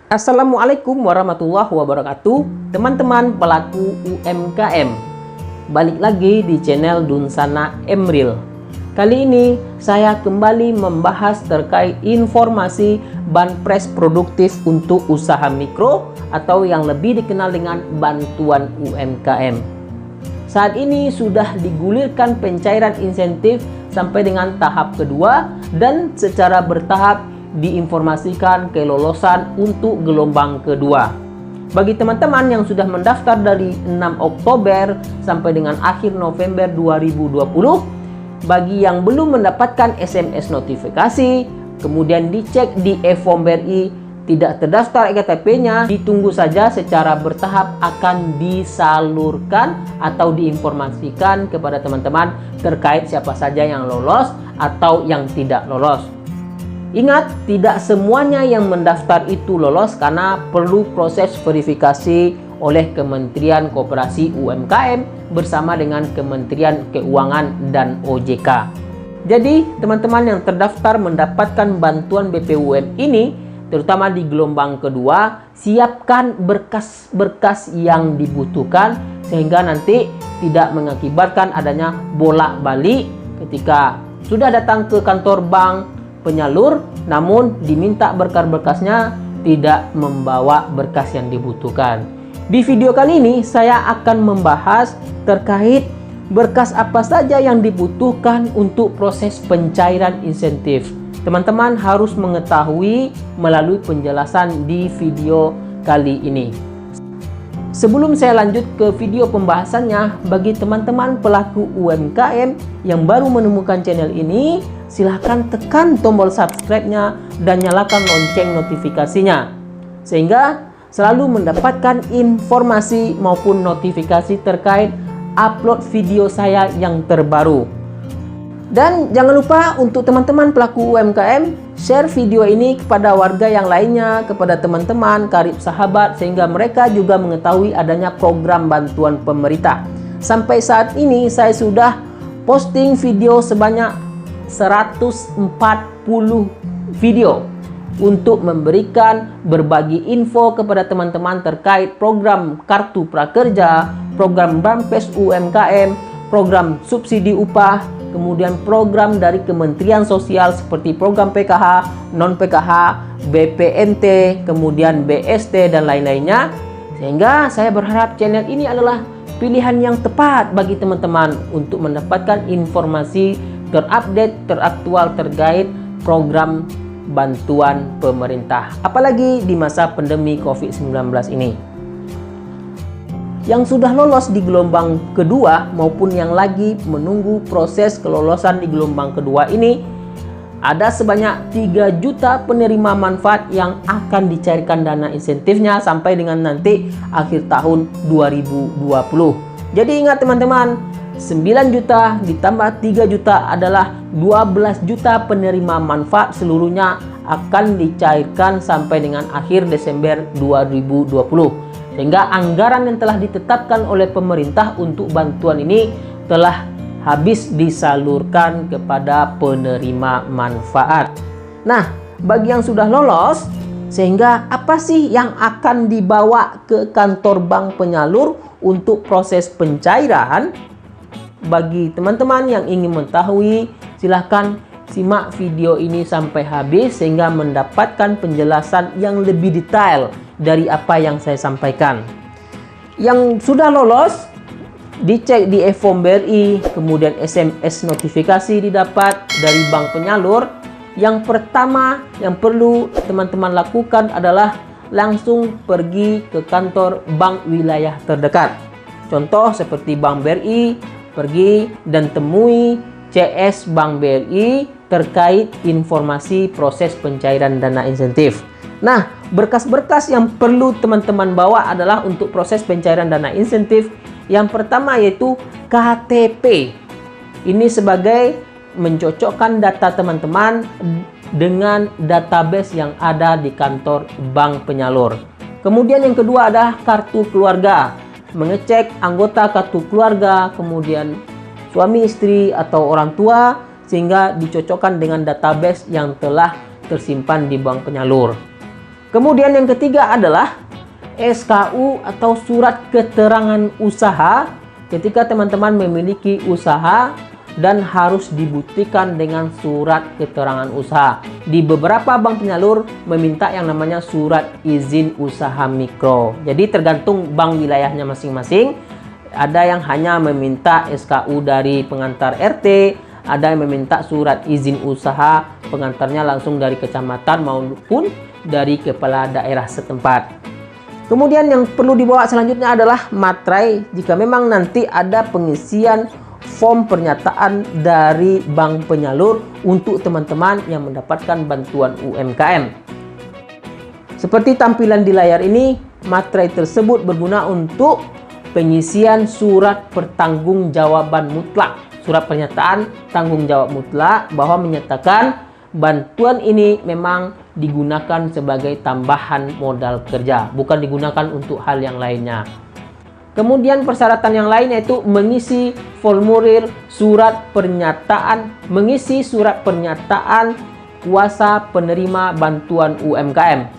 Assalamualaikum warahmatullahi wabarakatuh, teman-teman pelaku UMKM. Balik lagi di channel Dunsana Emril. Kali ini saya kembali membahas terkait informasi banpres produktif untuk usaha mikro atau yang lebih dikenal dengan bantuan UMKM. Saat ini sudah digulirkan pencairan insentif sampai dengan tahap kedua dan secara bertahap diinformasikan kelolosan untuk gelombang kedua. Bagi teman-teman yang sudah mendaftar dari 6 Oktober sampai dengan akhir November 2020, bagi yang belum mendapatkan SMS notifikasi, kemudian dicek di e-form BRI, tidak terdaftar EKTP-nya, ditunggu saja, secara bertahap akan disalurkan atau diinformasikan kepada teman-teman terkait siapa saja yang lolos atau yang tidak lolos. Ingat, tidak semuanya yang mendaftar itu lolos karena perlu proses verifikasi oleh Kementerian Koperasi UMKM bersama dengan Kementerian Keuangan dan OJK. Jadi, teman-teman yang terdaftar mendapatkan bantuan BPUM ini, terutama di gelombang kedua, siapkan berkas-berkas yang dibutuhkan sehingga nanti tidak mengakibatkan adanya bolak-balik ketika sudah datang ke kantor bank penyalur, namun diminta berkas-berkasnya tidak membawa berkas yang dibutuhkan. Di video kali ini saya akan membahas terkait berkas apa saja yang dibutuhkan untuk proses pencairan insentif. Teman-teman harus mengetahui melalui penjelasan di video kali ini. Sebelum saya lanjut ke video pembahasannya, bagi teman-teman pelaku UMKM yang baru menemukan channel ini, silahkan tekan tombol subscribe-nya dan nyalakan lonceng notifikasinya, sehingga selalu mendapatkan informasi maupun notifikasi terkait upload video saya yang terbaru. Dan jangan lupa untuk teman-teman pelaku UMKM, share video ini kepada warga yang lainnya, kepada teman-teman, karib sahabat, sehingga mereka juga mengetahui adanya program bantuan pemerintah. Sampai saat ini saya sudah posting video sebanyak 140 video untuk memberikan berbagi info kepada teman-teman terkait program Kartu Prakerja, program Banpres UMKM, program subsidi upah, kemudian program dari Kementerian Sosial seperti program PKH, non-PKH, BPNT, kemudian BST, dan lain-lainnya. Sehingga saya berharap channel ini adalah pilihan yang tepat bagi teman-teman untuk mendapatkan informasi terupdate, teraktual terkait program bantuan pemerintah. Apalagi di masa pandemi COVID-19 ini. Yang sudah lolos di gelombang kedua maupun yang lagi menunggu proses kelolosan di gelombang kedua ini, ada sebanyak 3 juta penerima manfaat yang akan dicairkan dana insentifnya sampai dengan nanti akhir tahun 2020. Jadi ingat teman-teman, 9 juta ditambah 3 juta adalah 12 juta penerima manfaat, seluruhnya akan dicairkan sampai dengan akhir Desember 2020. Sehingga anggaran yang telah ditetapkan oleh pemerintah untuk bantuan ini telah habis disalurkan kepada penerima manfaat. Nah, bagi yang sudah lolos, sehingga apa sih yang akan dibawa ke kantor bank penyalur untuk proses pencairan? Bagi teman-teman yang ingin mengetahui, silahkan simak video ini sampai habis sehingga mendapatkan penjelasan yang lebih detail dari apa yang saya sampaikan. Yang sudah lolos, dicek di e-form BRI, kemudian SMS notifikasi didapat dari bank penyalur. Yang pertama yang perlu teman-teman lakukan adalah langsung pergi ke kantor bank wilayah terdekat. Contoh seperti Bank BRI, pergi dan temui CS Bank BRI terkait informasi proses pencairan dana insentif. Nah, berkas-berkas yang perlu teman-teman bawa adalah untuk proses pencairan dana insentif. Yang pertama yaitu KTP. Ini sebagai mencocokkan data teman-teman dengan database yang ada di kantor bank penyalur. Kemudian yang kedua adalah kartu keluarga. Mengecek anggota kartu keluarga, kemudian suami istri atau orang tua, sehingga dicocokkan dengan database yang telah tersimpan di bank penyalur. Kemudian yang ketiga adalah SKU atau surat keterangan usaha ketika teman-teman memiliki usaha dan harus dibuktikan dengan surat keterangan usaha. Di beberapa bank penyalur meminta yang namanya surat izin usaha mikro. Jadi tergantung bank wilayahnya masing-masing. Ada yang hanya meminta SKU dari pengantar RT, ada yang meminta surat izin usaha pengantarnya langsung dari kecamatan maupun dari kepala daerah setempat. Kemudian yang perlu dibawa selanjutnya adalah materai jika memang nanti ada pengisian form pernyataan dari bank penyalur untuk teman-teman yang mendapatkan bantuan UMKM. Seperti tampilan di layar ini, materai tersebut berguna untuk pengisian surat pertanggungjawaban mutlak. Surat pernyataan tanggung jawab mutlak bahwa menyatakan bantuan ini memang digunakan sebagai tambahan modal kerja, bukan digunakan untuk hal yang lainnya. Kemudian persyaratan yang lain yaitu mengisi formulir surat pernyataan, mengisi surat pernyataan kuasa penerima bantuan UMKM.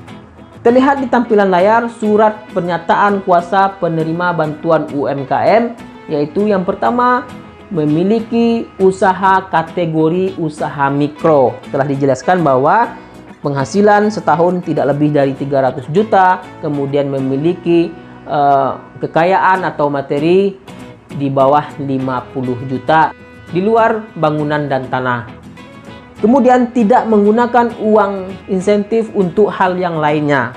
Terlihat di tampilan layar surat pernyataan kuasa penerima bantuan UMKM, yaitu yang pertama memiliki usaha kategori usaha mikro. Telah dijelaskan bahwa penghasilan setahun tidak lebih dari 300 juta, kemudian memiliki kekayaan atau materi di bawah 50 juta di luar bangunan dan tanah. Kemudian tidak menggunakan uang insentif untuk hal yang lainnya.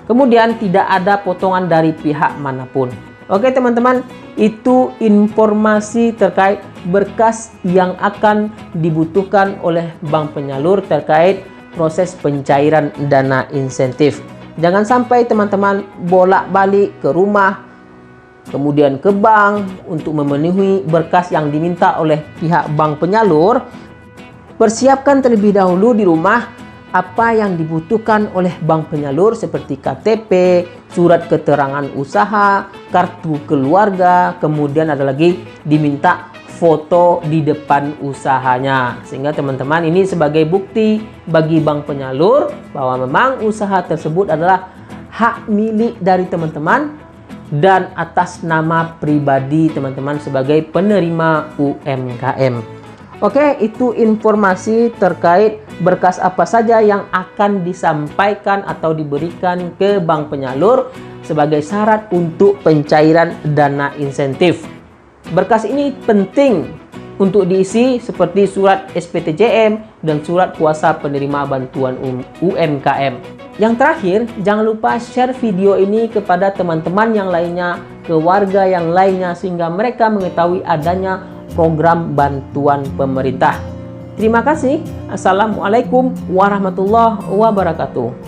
Kemudian tidak ada potongan dari pihak manapun. Oke teman-teman, itu informasi terkait berkas yang akan dibutuhkan oleh bank penyalur terkait proses pencairan dana insentif. Jangan sampai teman-teman bolak-balik ke rumah, kemudian ke bank untuk memenuhi berkas yang diminta oleh pihak bank penyalur. Persiapkan terlebih dahulu di rumah apa yang dibutuhkan oleh bank penyalur seperti KTP, surat keterangan usaha, kartu keluarga, kemudian ada lagi diminta foto di depan usahanya. Sehingga teman-teman ini sebagai bukti bagi bank penyalur bahwa memang usaha tersebut adalah hak milik dari teman-teman dan atas nama pribadi teman-teman sebagai penerima UMKM. Oke, itu informasi terkait berkas apa saja yang akan disampaikan atau diberikan ke bank penyalur sebagai syarat untuk pencairan dana insentif. Berkas ini penting untuk diisi seperti surat SPTJM dan surat kuasa penerima bantuan UMKM. Yang terakhir, jangan lupa share video ini kepada teman-teman yang lainnya, ke warga yang lainnya sehingga mereka mengetahui adanya program bantuan pemerintah. Terima kasih. Assalamualaikum warahmatullahi wabarakatuh.